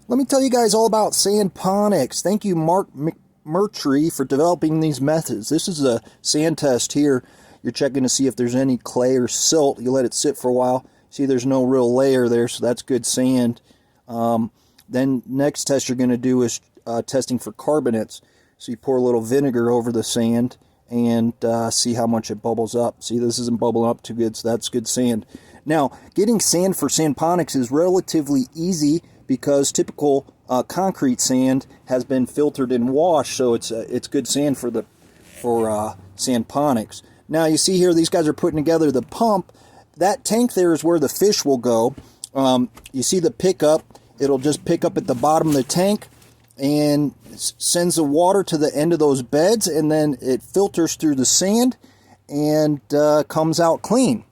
Let me tell you guys all about Sandponics. Thank you, Mark McMurtry, for developing these methods. This is a sand test here. You're checking to see if there's any clay or silt. You let it sit for a while. See, there's no real layer there, so that's good sand. Then next test you're going to do is testing for carbonates. So you pour a little vinegar over the sand and see how much it bubbles up. See, this isn't bubbling up too good, so that's good sand. Now, getting sand for Sandponics is relatively easy because typical concrete sand has been filtered and washed, so it's good sand for Sandponics. Now, you see here, these guys are putting together the pump. That tank there is where the fish will go. You see the pickup. It'll just pick up at the bottom of the tank and sends the water to the end of those beds, and then it filters through the sand and comes out clean.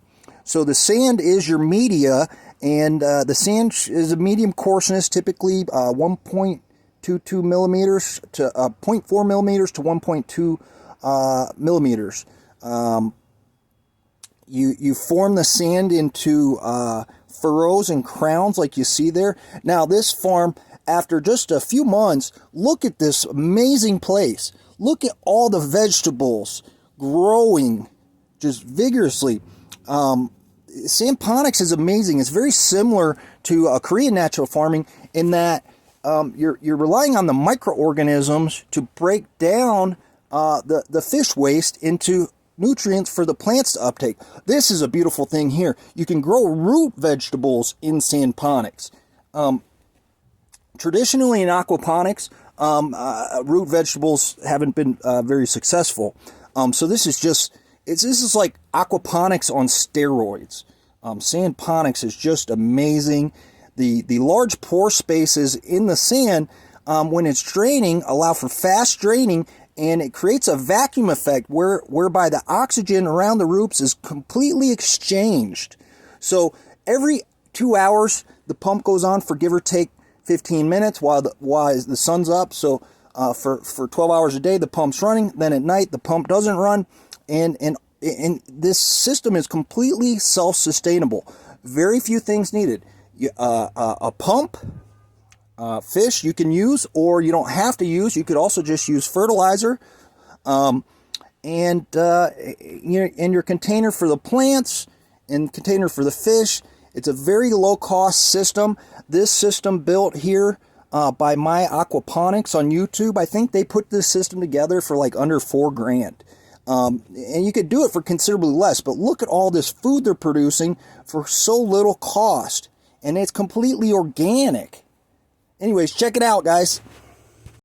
So the sand is your media, and the sand is a medium coarseness, typically 1.22 millimeters to 0.4 millimeters to 1.2 millimeters. You form the sand into furrows and crowns like you see there. Now this farm, after just a few months, look at this amazing place. Look at all the vegetables growing just vigorously. Sandponics is amazing. It's very similar to Korean natural farming in that you're relying on the microorganisms to break down the fish waste into nutrients for the plants to uptake. This is a beautiful thing here. You can grow root vegetables in Sandponics. Traditionally in aquaponics, root vegetables haven't been very successful. So this is like aquaponics on steroids. Sandponics is just amazing. The large pore spaces in the sand, when it's draining, allow for fast draining, and it creates a vacuum effect whereby the oxygen around the roots is completely exchanged. So every 2 hours, the pump goes on for give or take 15 minutes while the sun's up. So for 12 hours a day, the pump's running. Then at night, the pump doesn't run. And this system is completely self-sustainable. Very few things needed. A pump, fish you can use, or you don't have to use. You could also just use fertilizer, and your container for the plants and container for the fish. It's a very low-cost system. This system built here by My Aquaponics on YouTube. I think they put this system together for like under $4,000. And you could do it for considerably less, but look at all this food they're producing for so little cost. And it's completely organic. Anyways, check it out, guys.